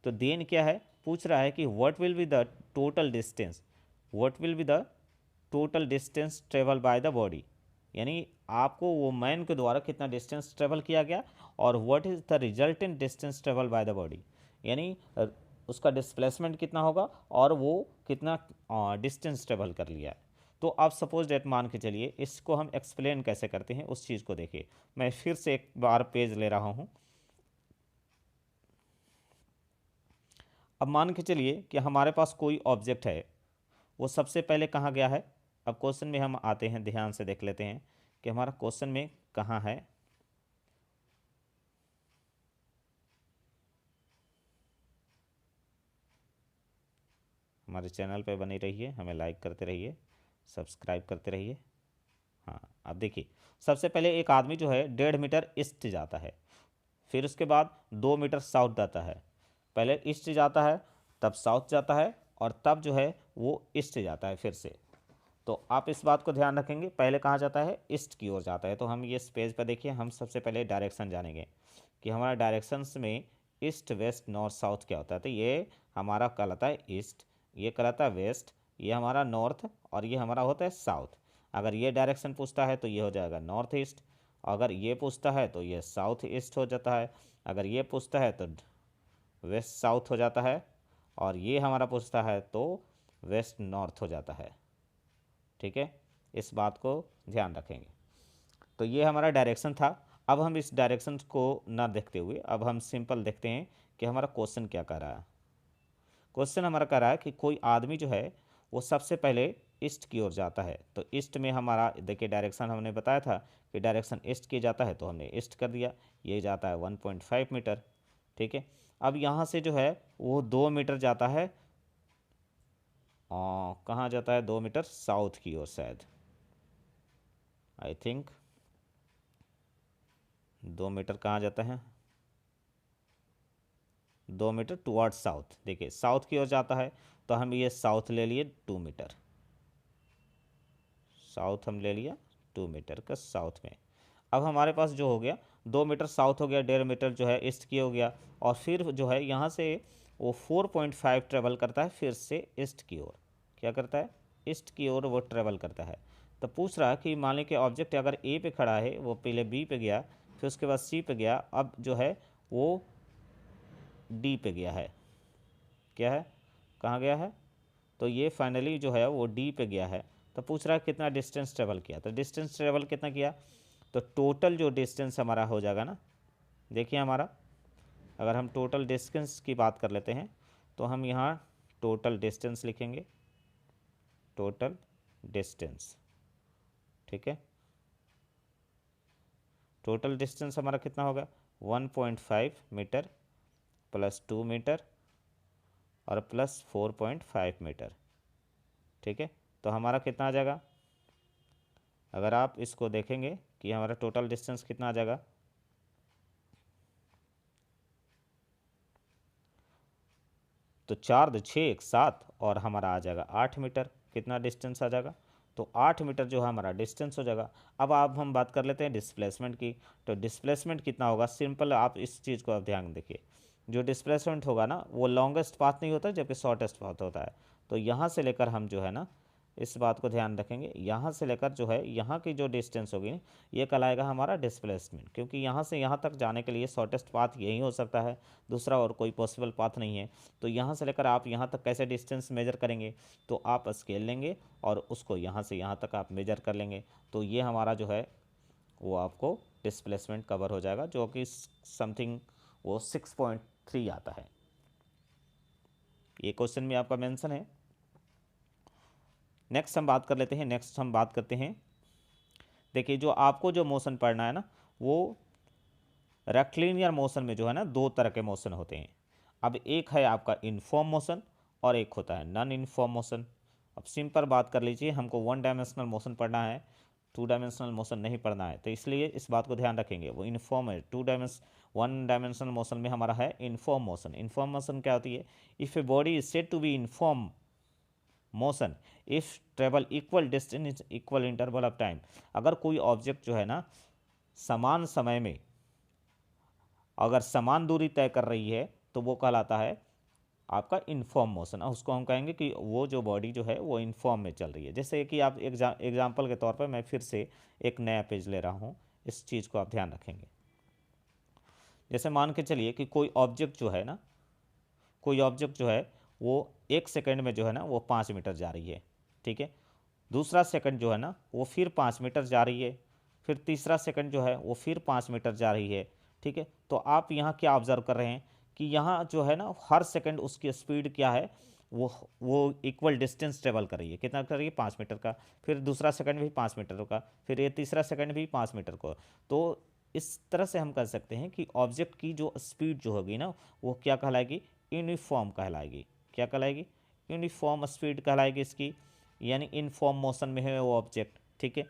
तो देन क्या है, पूछ रहा है कि what will be the total distance, what will be the total distance travel by the body, यानी आपको वो मैन के द्वारा कितना डिस्टेंस ट्रेवल किया गया और what is the resultant distance travel by the body, यानी उसका डिस्प्लेसमेंट कितना होगा और वो कितना डिस्टेंस ट्रेवल कर लिया। तो आप सपोज डेट मान के चलिए, इसको हम एक्सप्लेन कैसे करते हैं उस चीज़ को देखिए। मैं फिर से एक बार पेज ले रहा हूँ। अब मान के चलिए कि हमारे पास कोई ऑब्जेक्ट है, वो सबसे पहले कहाँ गया है। अब क्वेश्चन में हम आते हैं, ध्यान से देख लेते हैं कि हमारा क्वेश्चन में कहाँ है। हमारे चैनल पे बने रहिए, हमें लाइक करते रहिए, सब्सक्राइब करते रहिए। हाँ, अब देखिए सबसे पहले एक आदमी जो है 1.5 मीटर ईस्ट जाता है, फिर उसके बाद 2 मीटर साउथ जाता है। पहले ईस्ट जाता है, तब साउथ जाता है और तब जो है वो ईस्ट जाता है फिर से। तो आप इस बात को ध्यान रखेंगे, पहले कहाँ जाता है, ईस्ट की ओर जाता है। तो हम ये इस पेज पर देखिए, हम सबसे पहले डायरेक्शन जानेंगे कि हमारा डायरेक्शंस में ईस्ट वेस्ट नॉर्थ साउथ क्या होता है। तो ये हमारा कहलाता है ईस्ट, ये कहलाता है वेस्ट, ये हमारा नॉर्थ और ये हमारा होता है साउथ। अगर ये डायरेक्शन पूछता है तो ये हो जाएगा नॉर्थ ईस्ट, अगर ये पूछता है तो ये साउथ ईस्ट हो जाता है, अगर ये पूछता है तो वेस्ट साउथ हो जाता है, और ये हमारा पूछता है तो वेस्ट नॉर्थ हो जाता है। ठीक है, इस बात को ध्यान रखेंगे। तो ये हमारा डायरेक्शन था। अब हम इस डायरेक्शन को ना देखते हुए अब हम सिंपल देखते हैं कि हमारा क्वेश्चन क्या कर रहा है। क्वेश्चन हमारा कह रहा है कि कोई आदमी जो है वो सबसे पहले ईस्ट की ओर जाता है। तो ईस्ट में हमारा देखिए डायरेक्शन हमने बताया था कि डायरेक्शन ईस्ट की जाता है, तो हमने ईस्ट कर दिया। ये जाता है 1.5 मीटर। ठीक है, अब यहाँ से जो है वो 2 मीटर जाता है, कहाँ जाता है, 2 मीटर साउथ की ओर शायद, आई थिंक 2 मीटर कहाँ जाता है, 2 मीटर टुवार्ड साउथ। देखिए साउथ की ओर जाता है, तो हम ये साउथ ले लिए 2 मीटर, साउथ हम ले लिया 2 मीटर का साउथ में। अब हमारे पास जो हो गया 2 मीटर साउथ हो गया, 1.5 मीटर जो है ईस्ट की हो गया, और फिर जो है यहाँ से वो 4.5 ट्रेवल करता है फिर से ईस्ट की ओर। क्या करता है, ईस्ट की ओर वो ट्रेवल करता है। तो पूछ रहा है कि मान लीजिए कि ऑब्जेक्ट अगर ए पे खड़ा है, वो पहले बी पे गया, फिर उसके बाद सी पे गया, अब जो है वो डी पे गया है। क्या है, कहाँ गया है, तो ये फाइनली जो है वो डी पे गया है। तो पूछ रहा है कितना डिस्टेंस ट्रेवल किया। तो डिस्टेंस ट्रेवल कितना किया, तो टोटल जो डिस्टेंस हमारा हो जाएगा ना, देखिए हमारा अगर हम टोटल डिस्टेंस की बात कर लेते हैं तो हम यहाँ टोटल डिस्टेंस लिखेंगे, टोटल डिस्टेंस। ठीक है, टोटल डिस्टेंस हमारा कितना होगा, 1.5 मीटर प्लस 2 मीटर और प्लस 4.5 मीटर। ठीक है, तो हमारा कितना आ जाएगा, अगर आप इसको देखेंगे कि हमारा टोटल डिस्टेंस कितना आ जाएगा, तो 4 2 6 1 7 और हमारा आ जाएगा 8 मीटर। कितना डिस्टेंस आ जाएगा, तो 8 मीटर जो है हमारा डिस्टेंस हो जाएगा। अब आप हम बात कर लेते हैं डिस्प्लेसमेंट की। तो डिस्प्लेसमेंट कितना होगा, सिंपल आप इस चीज़ को आप ध्यान देखिए, जो डिस्प्लेसमेंट होगा ना वो लॉन्गेस्ट पाथ नहीं होता जबकि शॉर्टेस्ट पाथ होता है। तो यहाँ से लेकर हम जो है ना इस बात को ध्यान रखेंगे, यहाँ से लेकर जो है यहाँ की जो डिस्टेंस होगी ये कहलाएगा हमारा डिस्प्लेसमेंट, क्योंकि यहाँ से यहाँ तक जाने के लिए शॉर्टेस्ट पाथ यही हो सकता है, दूसरा और कोई पॉसिबल पाथ नहीं है। तो यहाँ से लेकर आप यहाँ तक कैसे डिस्टेंस मेजर करेंगे, तो आप स्केल लेंगे और उसको यहाँ से यहाँ तक आप मेजर कर लेंगे, तो ये हमारा जो है वो आपको डिस्प्लेसमेंट कवर हो जाएगा, जो कि समथिंग वो 6.3 आता है। ये क्वेश्चन में आपका मेंशन है। नेक्स्ट हम बात कर लेते हैं, नेक्स्ट हम बात करते हैं, देखिए जो आपको जो मोशन पढ़ना है ना वो रेक्टिलिनियर मोशन में जो है ना 2 तरह के मोशन होते हैं। अब एक है आपका इनफॉर्म मोशन और एक होता है नॉन इनफॉर्म मोशन। अब सिंपल बात कर लीजिए, हमको 1 डायमेंशनल मोशन पढ़ना है, 2 डायमेंशनल मोशन नहीं पढ़ना है, तो इसलिए इस बात को ध्यान रखेंगे, वो इनफॉर्म है, वन डायमेंशनल मोशन में हमारा है इनफॉर्म मोशन। इनफॉर्म मोशन क्या होती है? If a body is said to be uniform motion if travel equal distance equal interval of time. अगर कोई ऑब्जेक्ट जो है ना समान समय में अगर समान दूरी तय कर रही है तो वो कहलाता है आपका इनफॉर्म मोशन। उसको हम कहेंगे कि वो जो बॉडी जो है वो इनफॉर्म में चल रही है। जैसे कि आप एग्जाम्पल के तौर पर मैं फिर से एक नया पेज ले रहा हूँ, इस चीज़ को आप ध्यान रखेंगे। जैसे मान के चलिए कि कोई ऑब्जेक्ट जो है ना, कोई ऑब्जेक्ट जो है वो 1 सेकंड में जो है ना वो 5 मीटर जा रही है, ठीक है। दूसरा सेकंड जो है ना वो फिर 5 मीटर जा रही है, फिर तीसरा सेकंड जो है वो फिर 5 मीटर जा रही है, ठीक है। तो आप यहाँ क्या ऑब्जर्व कर रहे हैं कि यहाँ जो है ना हर सेकंड उसकी स्पीड क्या है, वो इक्वल डिस्टेंस ट्रेवल कर रही है। कितना कर रही है? 5 मीटर का। फिर दूसरा सेकंड भी 5 मीटर का, फिर ये तीसरा सेकंड भी 5 मीटर का। तो इस तरह से हम कर सकते हैं कि ऑब्जेक्ट की जो स्पीड जो होगी ना वो क्या कहलाएगी? यूनिफॉर्म कहलाएगी। क्या कहलाएगी? यूनिफॉर्म स्पीड कहलाएगी इसकी, यानी इनफॉर्म मोशन में है वो ऑब्जेक्ट, ठीक है।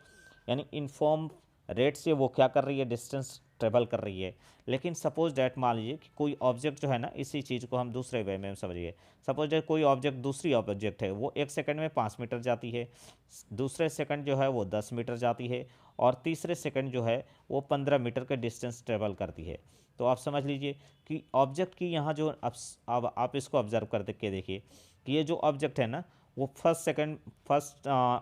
यानी इनफॉर्म रेट से वो क्या कर रही है? डिस्टेंस ट्रेवल कर रही है। लेकिन सपोज डैट मान लीजिए कि कोई ऑब्जेक्ट जो है ना, इसी चीज़ को हम दूसरे वे में समझिए। सपोज डैट कोई ऑब्जेक्ट दूसरी ऑब्जेक्ट है वो 1 सेकंड में 5 मीटर जाती है, दूसरे सेकंड जो है वो 10 मीटर जाती है, और तीसरे सेकंड जो है वो 15 मीटर का डिस्टेंस ट्रेवल करती है। तो आप समझ लीजिए कि ऑब्जेक्ट की यहाँ जो अब आप इसको ऑब्जर्व कर के देखिए कि ये जो ऑब्जेक्ट है ना वो फर्स्ट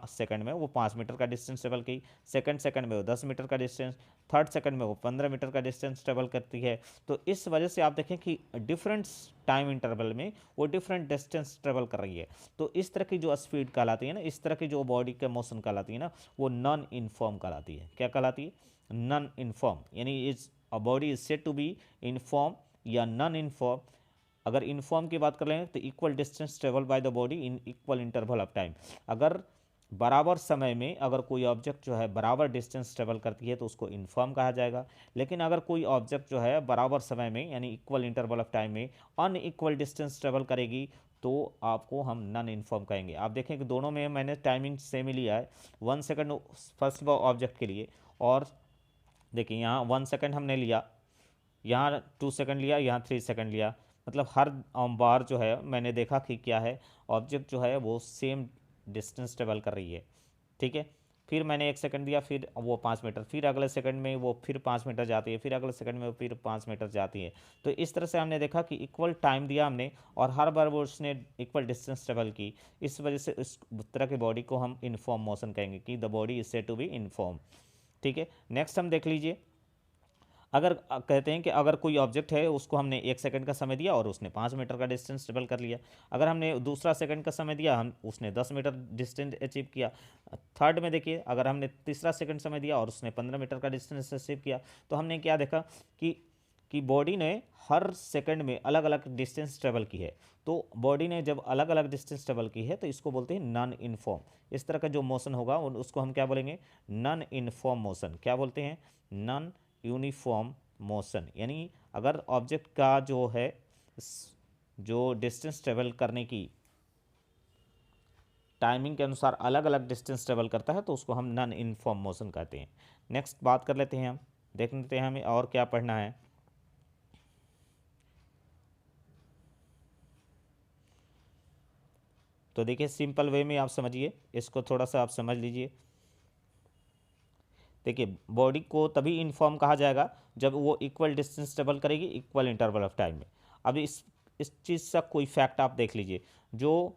सेकंड में वो 5 मीटर का डिस्टेंस ट्रेवल की, सेकंड सेकंड में वो 10 मीटर का डिस्टेंस, थर्ड सेकंड में वो 15 मीटर का डिस्टेंस ट्रेवल करती है। तो इस वजह से आप देखें कि डिफरेंट टाइम इंटरवल में वो डिफरेंट डिस्टेंस ट्रेवल कर रही है। तो इस तरह की जो स्पीड कहलाती है ना, इस तरह की जो बॉडी के मोशन कहलाती है ना, वो नॉन इनफॉर्म कहलाती है। क्या कहलाती है? Non uniform. यानी is a body is said to be uniform या नॉन इनफॉर्म। अगर इनफॉर्म की बात कर लें तो equal distance travel by the body in equal interval of time. अगर बराबर समय में अगर कोई ऑब्जेक्ट जो है बराबर डिस्टेंस ट्रेवल करती है तो उसको इनफॉर्म कहा जाएगा। लेकिन अगर कोई ऑब्जेक्ट जो है बराबर समय में यानी इक्वल इंटरवल ऑफ टाइम में अनइक्वल डिस्टेंस ट्रेवल करेगी तो आपको हम नॉन इनफॉर्म कहेंगे। आप देखें कि दोनों में मैंने टाइमिंग सेम ही लिया है, 1 सेकंड फर्स्ट ऑब्जेक्ट के लिए, और देखिए यहाँ 1 सेकंड हमने लिया, यहाँ 2 सेकंड लिया, यहाँ 3 सेकंड लिया। मतलब हर बार जो है मैंने देखा कि क्या है, ऑब्जेक्ट जो है वो सेम डिस्टेंस ट्रेवल कर रही है, ठीक है। फिर मैंने 1 सेकंड दिया, फिर वो 5 मीटर, फिर अगले सेकंड में वो फिर 5 मीटर जाती है, फिर अगले सेकंड में वो फिर 5 मीटर जाती है। तो इस तरह से हमने देखा कि इक्वल टाइम दिया हमने और हर बार वो उसने इक्वल डिस्टेंस ट्रेवल की। इस वजह से इस तरह की बॉडी को हम इनफॉर्म मोशन कहेंगे कि the body is said to be uniform, ठीक है। नेक्स्ट हम देख लीजिए, अगर कहते हैं कि अगर कोई ऑब्जेक्ट है उसको हमने 1 सेकंड का समय दिया और उसने 5 मीटर का डिस्टेंस ट्रेवल कर लिया। अगर हमने दूसरा सेकंड का समय दिया, हम उसने 10 मीटर डिस्टेंस अचीव किया। थर्ड में देखिए, अगर हमने तीसरा सेकंड समय दिया और उसने 15 मीटर का डिस्टेंस अचीव किया, तो हमने क्या देखा कि बॉडी ने हर सेकंड में अलग अलग डिस्टेंस ट्रेवल की है। तो बॉडी ने जब अलग अलग डिस्टेंस ट्रेवल की है तो इसको बोलते हैं नॉन इनफॉर्म। इस तरह का जो मोशन होगा उसको हम क्या बोलेंगे? Non inform motion. क्या बोलते हैं? Non uniform motion. यानी अगर ऑब्जेक्ट का जो है जो डिस्टेंस ट्रेवल करने की टाइमिंग के अनुसार अलग अलग डिस्टेंस ट्रेवल करता है तो उसको हम नॉन इनफॉर्म मोशन कहते हैं। नेक्स्ट बात कर लेते हैं, हम देख लेते हैं हमें और क्या पढ़ना है। तो देखिए सिंपल वे में आप समझिए, इसको थोड़ा सा आप समझ लीजिए। देखिए बॉडी को तभी इन्फॉर्म कहा जाएगा जब वो इक्वल डिस्टेंस ट्रेवल करेगी इक्वल इंटरवल ऑफ टाइम में। अब इस चीज़ का कोई फैक्ट आप देख लीजिए, जो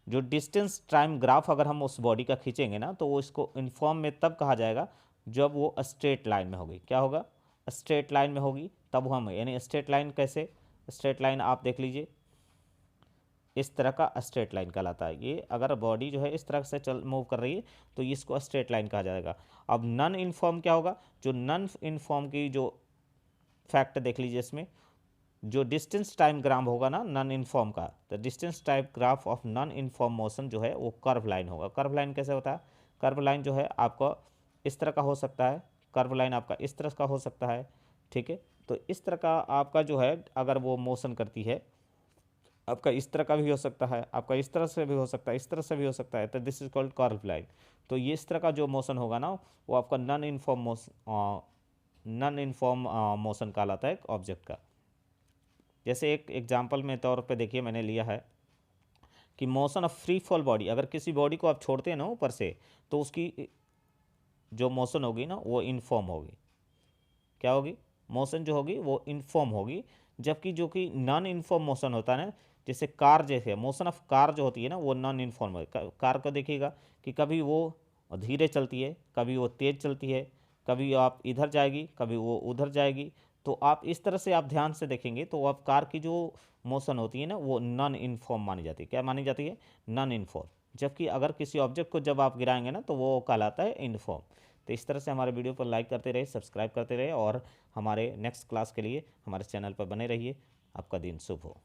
जो डिस्टेंस टाइम ग्राफ अगर हम उस बॉडी का खींचेंगे ना तो वो इसको इन्फॉर्म में तब कहा जाएगा जब वो स्ट्रेट लाइन में होगी। क्या होगा? स्ट्रेट लाइन में होगी तब हम, यानी स्ट्रेट लाइन कैसे? स्ट्रेट लाइन आप देख लीजिए, इस तरह का स्ट्रेट लाइन कहलाता है। ये अगर बॉडी जो है इस तरह से चल मूव कर रही है तो इसको स्ट्रेट लाइन कहा जाएगा। अब नॉन इनफॉर्म क्या होगा? जो नॉन इनफॉर्म की जो फैक्ट देख लीजिए, इसमें जो डिस्टेंस टाइम ग्राफ होगा ना नॉन इनफॉर्म का, तो distance time graph of non inform motion जो है वो कर्व लाइन होगा। कर्व लाइन कैसे होता है? कर्व लाइन जो है आपका इस तरह का हो सकता है, कर्व लाइन आपका इस तरह का हो सकता है, ठीक है। तो इस तरह का आपका जो है अगर वो मोशन करती है, आपका इस तरह का भी हो सकता है, आपका इस तरह से भी हो सकता है, इस तरह से भी हो सकता है, तो this is called curve line. तो ये इस तरह का जो मोशन होगा ना वो आपका non inform non inform motion कहलाता है एक ऑब्जेक्ट का। जैसे एक एग्जांपल में तौर पे देखिए मैंने लिया है कि motion of free fall body, अगर किसी बॉडी को आप छोड़ते हैं ना ऊपर से, तो उसकी जो मोशन होगी ना वो इनफॉर्म होगी। क्या होगी? मोशन जो होगी वो इनफॉर्म होगी। जबकि जो कि नॉन इनफॉर्म मोशन होता है ना, जैसे कार, जैसे मोशन ऑफ कार जो होती है ना वो नॉन इनफॉर्म है। कार को देखिएगा कि कभी वो धीरे चलती है, कभी वो तेज़ चलती है, कभी आप इधर जाएगी, कभी वो उधर जाएगी। तो आप इस तरह से आप ध्यान से देखेंगे तो आप कार की जो मोशन होती है ना वो नॉन इनफॉर्म मानी जाती है। क्या मानी जाती है? Non inform. जबकि अगर किसी ऑब्जेक्ट को जब आप गिराएंगे ना तो वो कहलाता है इनफॉर्म। तो इस तरह से हमारे वीडियो पर लाइक करते रहे, सब्सक्राइब करते रहे और हमारे नेक्स्ट क्लास के लिए हमारे चैनल पर बने रहिए। आपका दिन शुभ हो।